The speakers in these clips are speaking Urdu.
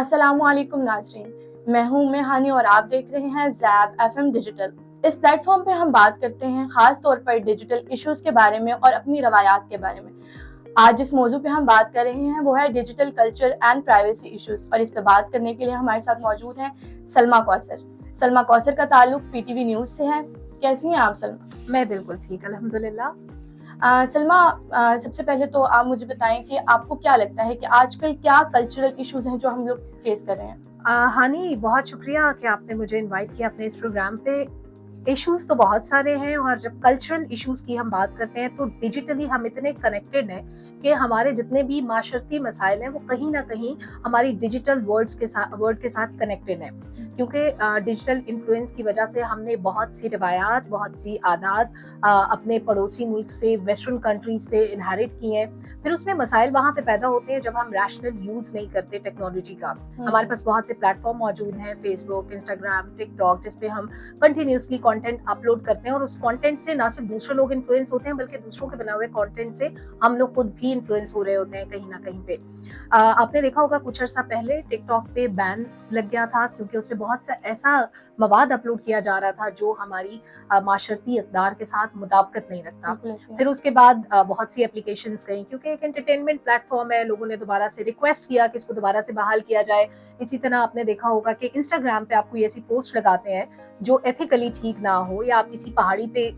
السلام علیکم ناظرین، میں ہانی اور آپ دیکھ رہے ہیں زیب FM ڈیجیٹل۔ اس پلیٹ فارم پہ ہم بات کرتے ہیں خاص طور پر ڈیجیٹل ایشوز کے بارے میں اور اپنی روایات کے بارے میں۔ آج جس موضوع پہ ہم بات کر رہے ہیں وہ ہے digital culture and privacy issues, اور اس پہ بات کرنے کے لیے ہمارے ساتھ موجود ہیں سلمیٰ کوثر۔ سلمیٰ کوثر کا تعلق PTV نیوز سے ہے۔ کیسی ہیں آپ سلمیٰ؟ میں بالکل ٹھیک الحمدللہ۔ سلمیٰ، سب سے پہلے تو آپ مجھے بتائیں کہ آپ کو کیا لگتا ہے کہ آج کل کیا کلچرل ایشوز ہیں جو ہم لوگ فیس کر رہے ہیں؟ ہانی، بہت شکریہ کہ آپ نے مجھے انوائٹ کیا اپنے اس پروگرام پہ۔ ایشوز تو بہت سارے ہیں، اور جب کلچرل ایشوز کی ہم بات کرتے ہیں تو ڈیجیٹلی ہم اتنے کنیکٹڈ ہیں کہ ہمارے جتنے بھی معاشرتی مسائل ہیں وہ کہیں نہ کہیں ہماری ڈیجیٹل ورڈ کے ساتھ کنیکٹڈ ہیں، کیونکہ ڈیجیٹل انفلوئنس کی وجہ سے ہم نے بہت سی روایات، بہت سی عادات اپنے پڑوسی ملک سے، ویسٹرن کنٹریز سے انہیرٹ کی ہیں۔ پھر اس میں مسائل وہاں پہ پیدا ہوتے ہیں جب ہم ریشنل یوز نہیں کرتے ٹیکنالوجی کا۔ ہمارے پاس بہت سے پلیٹ فارم موجود ہیں، فیس بک، انسٹاگرام، ٹک ٹاک، جس پہ ہم کنٹینیوسلی کانٹینٹ اپلوڈ کرتے ہیں، اور اس کانٹینٹ سے نہ صرف دوسرے لوگ انفلوئنس ہوتے ہیں بلکہ دوسروں کے بنا ہوئے کانٹینٹ سے ہم لوگ خود بھی انفلوئنس ہو رہے ہوتے ہیں کہیں نہ کہیں پہ۔ آپ نے دیکھا ہوگا کچھ عرصہ پہلے ٹک ٹاک پہ بین لگ گیا تھا، کیونکہ اس پہ بہت سا ایسا مواد اپلوڈ کیا جا رہا تھا جو ہماری معاشرتی اقدار کے ساتھ مطابقت نہیں رکھتا۔ پھر اس کے بعد بہت سی اپلیکیشنز گئیں، کیونکہ ایک انٹرٹینمنٹ پلیٹ فارم ہے، لوگوں نے دوبارہ سے ریکویسٹ کیا کہ اس کو دوبارہ سے بحال کیا جائے۔ اسی طرح آپ نے دیکھا ہوگا کہ انسٹاگرام پہ آپ کوئی ایسی پوسٹ لگاتے ہیں جو ایتھیکلی ٹھیک نہ ہو، یا آپ کسی پہاڑی پہ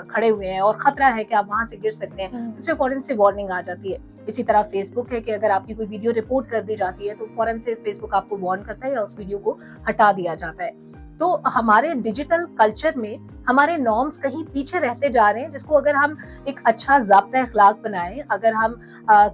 کھڑے ہوئے ہیں اور خطرہ ہے کہ آپ وہاں سے گر سکتے ہیں، اس میں فوراً سے وارننگ آ جاتی ہے۔ اسی طرح فیس بک ہے کہ اگر آپ کی کوئی ویڈیو رپورٹ کر دی جاتی ہے تو فوراً سے فیس بک آپ کو وارن کرتا ہے یا اس ویڈیو کو ہٹا دیا جاتا ہے۔ تو ہمارے ڈیجیٹل کلچر میں ہمارے نارمز کہیں پیچھے رہتے جا رہے ہیں، جس کو اگر ہم ایک اچھا ضابطہ اخلاق بنائیں، اگر ہم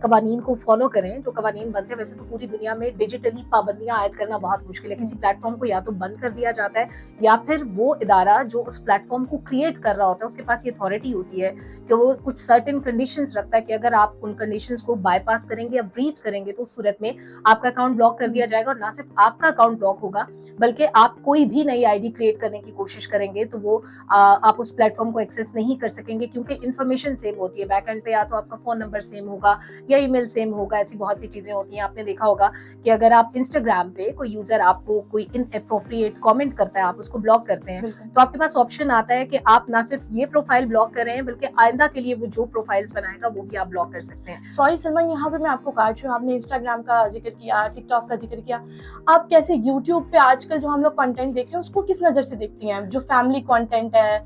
قوانین کو فالو کریں، جو قوانین بنتے ہیں، ویسے تو پوری دنیا میں ڈیجیٹلی پابندیاں عائد کرنا بہت مشکل ہے۔ کسی پلیٹ فارم کو یا تو بند کر دیا جاتا ہے، یا پھر وہ ادارہ جو اس پلیٹ فارم کو کریٹ کر رہا ہوتا ہے اس کے پاس یہ اتھارٹی ہوتی ہے کہ وہ کچھ سرٹن کنڈیشنز رکھتا ہے کہ اگر آپ ان کنڈیشنز کو بائی پاس کریں گے یا بریچ کریں گے تو اس صورت میں آپ کا اکاؤنٹ بلاک کر دیا جائے گا، اور نہ صرف آپ کا اکاؤنٹ بلاک ہوگا بلکہ آپ کوئی بھی نئی ID کریٹ کرنے کی کوشش کریں گے تو وہ آپ اس پلیٹ فارم کو ایکسیس نہیں کر سکیں گے، کیونکہ انفارمیشن سیم ہوتی ہے بیک اینڈ پہ، یا تو آپ کا فون نمبر سیم ہوگا یا ای میل سیم ہوگا، ایسی بہت سی چیزیں ہوتی ہیں۔ آپ نے دیکھا ہوگا کہ اگر آپ انسٹاگرام پہ کوئی یوزر آپ کو کوئی ان اپروپریٹ کامنٹ کرتا ہے، آپ اس کو بلاک کرتے ہیں، تو آپ کے پاس آپشن آتا ہے کہ آپ نہ صرف یہ پروفائل بلاک کر رہے ہیں بلکہ آئندہ کے لیے وہ جو پروفائلز بنائے گا وہ بھی آپ بلاک کر سکتے ہیں۔ سوری سلمیٰ، یہاں پہ میں آپ کو کاٹ رہی ہوں، آپ نے انسٹاگرام کا ذکر کیا، ٹک ٹاک کا ذکر کیا، آپ کیسے یوٹیوب پہ آج کل جو ہم لوگ کنٹینٹ دیکھ رہے ہیں اس کو کس نظر سے دیکھتی ہیں؟ جو فیملی کنٹینٹ ہے،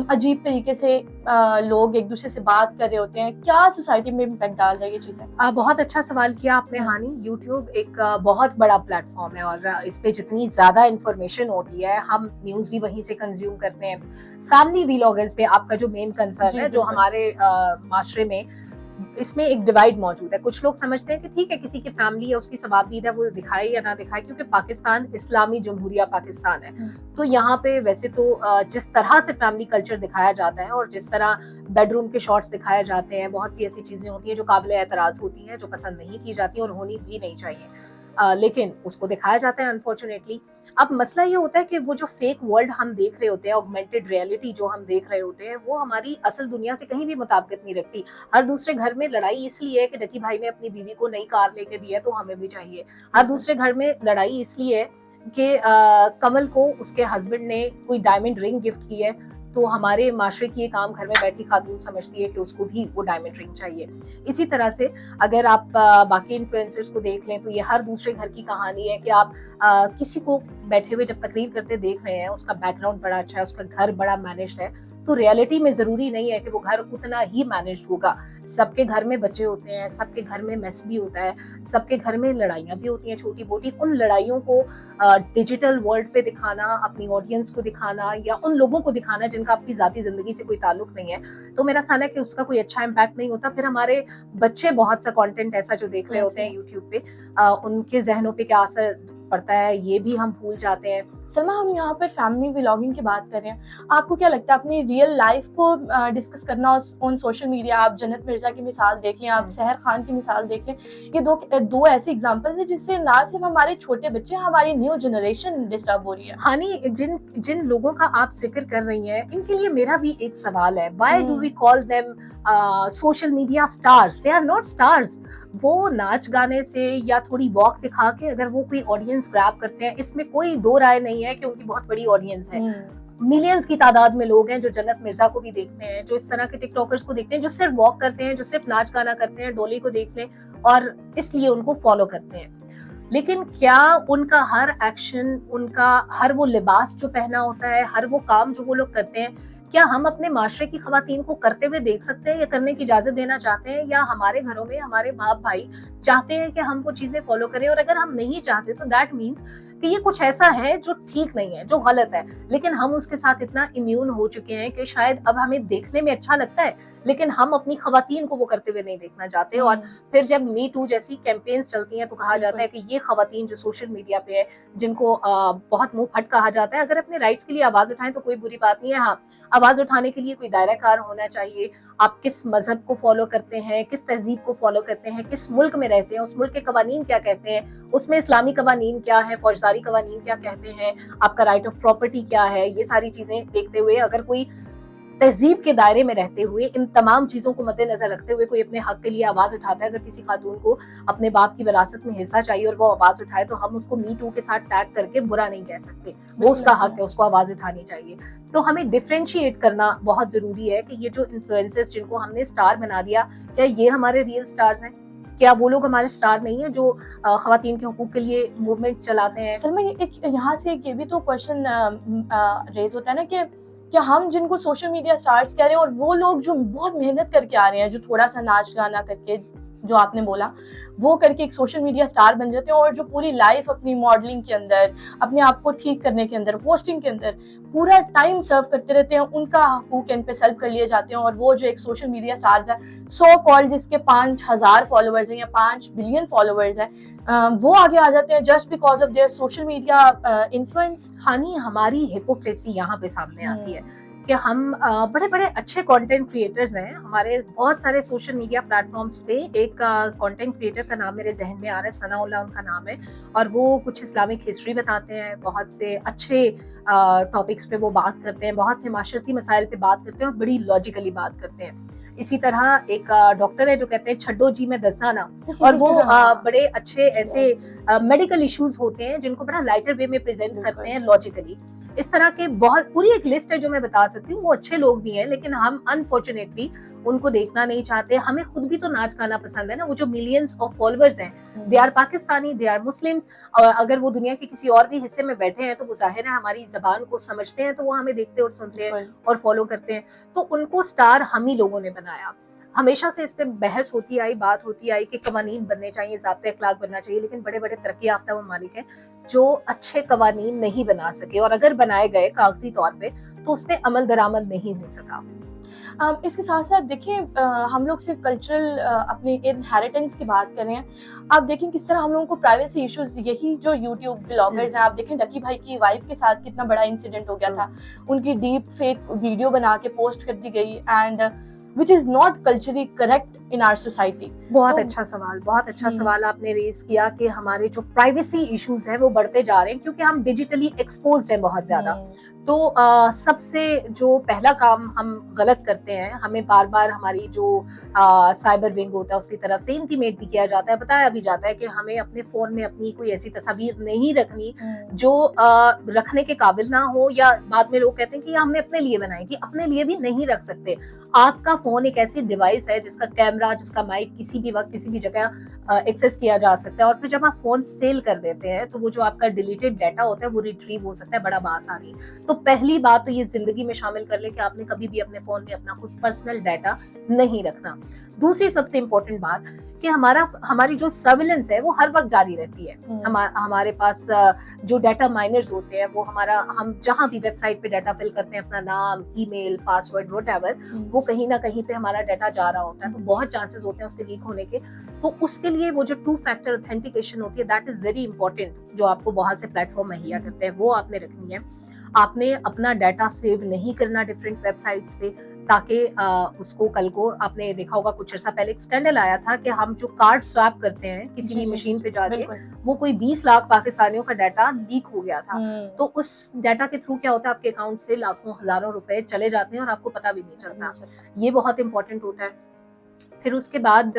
عجیب طریقے سے لوگ ایک دوسرے سے بات کر رہے ہوتے ہیں، کیا سوسائٹی میں امپیکٹ ڈال رہا ہے یہ چیزیں؟ بہت اچھا سوال کیا آپ نے ہانی۔ یوٹیوب ایک بہت بڑا پلیٹ فارم ہے، اور اس پہ جتنی زیادہ انفارمیشن ہوتی ہے، ہم نیوز بھی وہیں سے کنزیوم کرتے ہیں۔ فیملی ویلاگرز پہ آپ کا جو مین کنسرن ہے، جو ہمارے معاشرے میں اس میں ایک ڈیوائڈ موجود ہے۔ کچھ لوگ سمجھتے ہیں کہ ٹھیک ہے، کسی کی فیملی ہے، اس کی ثوابدید ہے، وہ دکھائے یا نہ دکھائے، کیونکہ پاکستان اسلامی جمہوریہ پاکستان ہے، تو یہاں پہ ویسے تو جس طرح سے فیملی کلچر دکھایا جاتا ہے اور جس طرح بیڈ روم کے شارٹس دکھائے جاتے ہیں، بہت سی ایسی چیزیں ہوتی ہیں جو قابل اعتراض ہوتی ہیں، جو پسند نہیں کی جاتی اور ہونی بھی نہیں چاہیے، لیکن اس کو دکھایا جاتا ہے انفارچونیٹلی۔ اب مسئلہ یہ ہوتا ہے کہ وہ جو فیک ورلڈ ہم دیکھ رہے ہوتے ہیں، آگمنٹڈ ریئلٹی جو ہم دیکھ رہے ہوتے ہیں، وہ ہماری اصل دنیا سے کہیں بھی مطابقت نہیں رکھتی۔ ہر دوسرے گھر میں لڑائی اس لیے ہے کہ ڈکی بھائی نے اپنی بیوی کو نئی کار لے کے دی ہے تو ہمیں بھی چاہیے۔ ہر دوسرے گھر میں لڑائی اس لیے ہے کہ کمل کو اس کے ہسبینڈ نے کوئی ڈائمنڈ رنگ گفٹ کی ہے، تو ہمارے معاشرے کی ایک عام گھر میں بیٹھی خاتون سمجھتی ہے کہ اس کو بھی وہ ڈائمنڈ رنگ چاہیے۔ اسی طرح سے اگر آپ باقی انفلوئنسرز کو دیکھ لیں تو یہ ہر دوسرے گھر کی کہانی ہے کہ آپ کسی کو بیٹھے ہوئے جب تقریر کرتے دیکھ رہے ہیں، اس کا بیک گراؤنڈ بڑا اچھا ہے، اس کا گھر بڑا مینجڈ ہے، تو ریئلٹی میں ضروری نہیں ہے کہ وہ گھر اتنا ہی مینجڈ ہوگا۔ سب کے گھر میں بچے ہوتے ہیں، سب کے گھر میں میس بھی ہوتا ہے، سب کے گھر میں لڑائیاں بھی ہوتی ہیں چھوٹی موٹی۔ ان لڑائیوں کو ڈیجیٹل ورلڈ پہ دکھانا، اپنی آڈینس کو دکھانا یا ان لوگوں کو دکھانا جن کا اپنی ذاتی زندگی سے کوئی تعلق نہیں ہے، تو میرا خیال ہے کہ اس کا کوئی اچھا امپیکٹ نہیں ہوتا۔ پھر ہمارے بچے بہت سا کانٹینٹ ایسا جو دیکھ رہے ہوتے ہیں یوٹیوب پہ، ان کے ذہنوں پہ کیا اثر پڑتا ہے یہ بھی ہم بھول جاتے ہیں۔ سلمیٰ، ہم یہاں پر فیملی ولاگنگ کی بات کر رہے ہیں، آپ کو کیا لگتا ہے اپنی ریئل لائف کو ڈسکس کرنا آن سوشل میڈیا؟ آپ جنت مرزا کی مثال دیکھ لیں، آپ سحر خان کی مثال دیکھ لیں، یہ دو ایسی ایگزامپلز ہیں جس سے نہ صرف ہمارے چھوٹے بچے، ہماری نیو جنریشن ڈسٹرب ہو رہی ہے۔ ہانی، جن لوگوں کا آپ ذکر کر رہی ہیں ان کے لیے میرا بھی ایک سوال ہے، why do we call them social media stars? They are not stars. وہ ناچ گانے سے یا تھوڑی واک دکھا کے اگر وہ کوئی آڈینس گراب کرتے ہیں، اس میں کوئی دو رائے نہیں ہے کہ ان کی بہت بڑی آڈینس ہے. ملینز کی تعداد میں لوگ ہیں جو جنت مرزا کو بھی دیکھتے ہیں، جو اس طرح کے ٹک ٹاکرز کو دیکھتے ہیں، جو صرف واک کرتے ہیں، جو صرف ناچ گانا کرتے ہیں، ڈولی کو دیکھ لیں اور اس لیے ان کو فالو کرتے ہیں. لیکن کیا ان کا ہر ایکشن، ان کا ہر وہ لباس جو پہنا ہوتا ہے، ہر وہ کام جو وہ لوگ کرتے ہیں، کیا ہم اپنے معاشرے کی خواتین کو کرتے ہوئے دیکھ سکتے ہیں یا کرنے کی اجازت دینا چاہتے ہیں؟ یا ہمارے گھروں میں ہمارے باپ بھائی چاہتے ہیں کہ ہم وہ چیزیں فالو کریں؟ اور اگر ہم نہیں چاہتے تو دیٹ مینس کہ یہ کچھ ایسا ہے جو ٹھیک نہیں ہے، جو غلط ہے، لیکن ہم اس کے ساتھ اتنا امیون ہو چکے ہیں کہ شاید اب ہمیں دیکھنے میں اچھا لگتا ہے لیکن ہم اپنی خواتین کو وہ کرتے ہوئے نہیں دیکھنا چاہتے. اور پھر جب می ٹو جیسی کیمپینز چلتی ہیں تو کہا جاتا ہے کہ یہ خواتین جو سوشل میڈیا پہ ہے، جن کو بہت منہ پھٹ کہا جاتا ہے، اگر اپنے رائٹس کے لیے آواز اٹھائیں تو کوئی بری بات نہیں ہے. ہاں، آواز اٹھانے کے لیے کوئی دائرہ کار ہونا چاہیے. آپ کس مذہب کو فالو کرتے ہیں، کس تہذیب کو فالو کرتے ہیں، کس ملک میں رہتے ہیں، اس ملک کے قوانین کیا کہتے ہیں، اس میں اسلامی قوانین کیا ہے، فوجداری قوانین کیا کہتے ہیں، آپ کا رائٹ آف پراپرٹی کیا ہے. یہ ساری چیزیں دیکھتے ہوئے اگر کوئی تہذیب کے دائرے میں رہتے ہوئے ان تمام چیزوں کو مد نظر رکھتے ہوئے کوئی اپنے حق کے لیے آواز اٹھاتا ہے، اگر کسی خاتون کو اپنے باپ کی وراثت میں حصہ چاہیے اور وہ آواز اٹھائے تو ہم اس کو می ٹو کے ساتھ ٹیگ کر کے برا نہیں کہہ سکتے. وہ اس کا حق ہے، اس کو آواز اٹھانی چاہیے. تو ہمیں ڈفرینشیٹ کرنا بہت ضروری ہے کہ یہ جو انفلوئنسرز جن کو ہم نے سٹار بنا دیا، کیا یہ ہمارے ریئل سٹارز ہیں؟ کیا وہ لوگ ہمارے سٹار نہیں ہیں جو خواتین کے حقوق کے لیے موومنٹ چلاتے ہیں؟ سلمہ، یہاں سے یہ بھی تو کوشچن ریز ہوتا ہے نا کہ کیا ہم جن کو سوشل میڈیا سٹارز کہہ رہے ہیں اور وہ لوگ جو بہت محنت کر کے آ رہے ہیں، جو تھوڑا سا ناچ گانا کر کے، جو آپ نے بولا وہ کر کے ایک سوشل میڈیا سٹار بن جاتے ہیں، اور جو پوری لائف اپنی ماڈلنگ کے اندر، اپنے آپ کو ٹھیک کرنے کے اندر، ہوسٹنگ کے اندر پورا ٹائم سرو کرتے رہتے ہیں، ان کا حقوق ان پہ سلب کر لیے جاتے ہیں. اور وہ جو ایک سوشل میڈیا سٹارز ہے، سو کال جس کے 5,000 فالوورز ہیں یا 5 بلین فالوورز ہیں، وہ آگے آ جاتے ہیں just because of their social media influence. ہانی ہماری ہپوکریسی یہاں پہ سامنے آتی ہے کہ ہم بڑے بڑے اچھے کانٹینٹ کریٹرز ہیں. ہمارے بہت سارے سوشل میڈیا پلیٹ فارمز پہ ایک کانٹینٹ کریٹر کا نام میرے ذہن میں آ رہا ہے، ثناء اللہ ان کا نام ہے، اور وہ کچھ اسلامک ہسٹری بتاتے ہیں، بہت سے اچھے ٹاپکس پہ وہ بات کرتے ہیں، بہت سے معاشرتی مسائل پہ بات کرتے ہیں اور بڑی لاجیکلی بات کرتے ہیں. اسی طرح ایک ڈاکٹر ہے جو کہتے ہیں چھڈو جی میں دسنا نا، اور وہ بڑے اچھے ایسے میڈیکل ایشوز ہوتے ہیں جن کو بڑا لائٹر وے میں پریزنٹ کرتے ہیں لاجیکلی. اس طرح کے بہت پوری ایک لسٹ ہے جو میں بتا سکتی ہوں. وہ اچھے لوگ بھی ہیں لیکن ہم انفارچونیٹلی ان کو دیکھنا نہیں چاہتے. ہمیں خود بھی تو ناچ گانا پسند ہے نا. وہ جو ملینز آف فالوورز ہیں، they are Pakistani, they are Muslims. اگر وہ دنیا کے کسی اور بھی حصے میں بیٹھے ہیں تو وہ ظاہر ہے ہماری زبان کو سمجھتے ہیں، تو وہ ہمیں دیکھتے اور سنتے ہیں اور فالو کرتے ہیں. تو ان کو سٹار ہم ہی لوگوں نے بنایا. ہمیشہ سے اس پہ بحث ہوتی آئی، بات ہوتی آئی کہ قوانین بننے چاہیے، ضابطۂ اخلاق بننا چاہیے، لیکن بڑے بڑے ترقی یافتہ ممالک ہیں جو اچھے قوانین نہیں بنا سکے، اور اگر بنائے گئے کاغذی طور پہ تو اس پہ عمل درآمد نہیں ہو سکا. اس کے ساتھ ساتھ دیکھیں، ہم لوگ صرف کلچرل اپنے انہیریٹنس کی بات کر رہے ہیں. آپ دیکھیں کس طرح ہم لوگوں کو پرائیویسی ایشوز، یہی جو یوٹیوب بلاگرز ہیں، آپ دیکھیں ڈکی بھائی کی وائف کے ساتھ کتنا بڑا انسیڈنٹ ہو گیا تھا. ان کی ڈیپ فیک ویڈیو بنا کے پوسٹ کر دی گئی، and which is not culturally correct in our society. بہت اچھا سوال، بہت اچھا سوال آپ نے ریز کیا کہ ہمارے جو پرائیویسی ایشوز ہیں وہ بڑھتے جا رہے ہیں کیونکہ ہم ڈیجیٹلی ایکسپوزڈ ہیں بہت زیادہ. تو سب سے جو پہلا کام ہم غلط کرتے ہیں، ہمیں بار بار ہماری جو سائبر ونگ ہوتا ہے اس کی طرف سے انٹیمیٹ بھی کیا جاتا ہے، بتایا بھی جاتا ہے کہ ہمیں اپنے فون میں اپنی کوئی ایسی تصاویر نہیں رکھنی جو رکھنے کے قابل نہ ہو، یا بعد میں لوگ کہتے ہیں کہ یہ ہم نے اپنے لیے بنائی تھی. اپنے لیے بھی نہیں رکھ سکتے. آپ کا فون ایک ایسی ڈیوائس ہے جس کا کیمرہ، جس کا مائک کسی بھی وقت کسی بھی جگہ ایکسیس کیا جا سکتا ہے، اور پھر جب آپ فون سیل کر دیتے ہیں تو وہ جو آپ کا ڈیلیٹڈ ڈیٹا ہوتا ہے وہ ریٹریو ہو سکتا ہے بڑا بآسانی. تو پہلی بات تو یہ زندگی میں شامل کر لیں کہ آپ نے کبھی بھی اپنے فون میں اپنا کچھ پرسنل ڈیٹا نہیں رکھنا. دوسری سب سے امپورٹنٹ بات کہ ہماری جو سرویلنس ہے وہ ہر وقت جاری رہتی ہے. ہمارے پاس جو ڈیٹا مائنرز ہوتے ہیں وہ ہم جہاں بھی ویب سائٹ پہ ڈیٹا فل کرتے ہیں، اپنا نام، ای میل، پاس ورڈ، وٹ ایور، وہ کہیں نہ کہیں پہ ہمارا ڈیٹا جا رہا ہوتا ہے. تو بہت چانسز ہوتے ہیں اس کے لیک ہونے کے. تو اس کے لیے وہ جو 2 فیکٹر اوتھینٹیکیشن ہوتی ہے، دیٹ از ویری امپورٹنٹ، جو آپ کو بہت سے پلیٹ فارم مہیا کرتے ہیں، وہ آپ نے رکھنی ہے. آپ نے اپنا ڈیٹا سیو نہیں کرنا ڈفرینٹ ویب سائٹس پہ، تاکہ اس کو کل کو آپ نے دیکھا ہوگا کچھ عرصہ پہلے ایک اسکینڈل آیا تھا کہ ہم جو کارڈ سویپ کرتے ہیں کسی بھی مشین پہ جا کے، وہ کوئی 20 لاکھ پاکستانیوں کا ڈیٹا لیک ہو گیا تھا. تو اس ڈیٹا کے تھرو کیا ہوتا ہے، آپ کے اکاؤنٹ سے لاکھوں ہزاروں روپے چلے جاتے ہیں اور آپ کو پتہ بھی نہیں چلتا. یہ بہت امپورٹنٹ ہوتا ہے. پھر اس کے بعد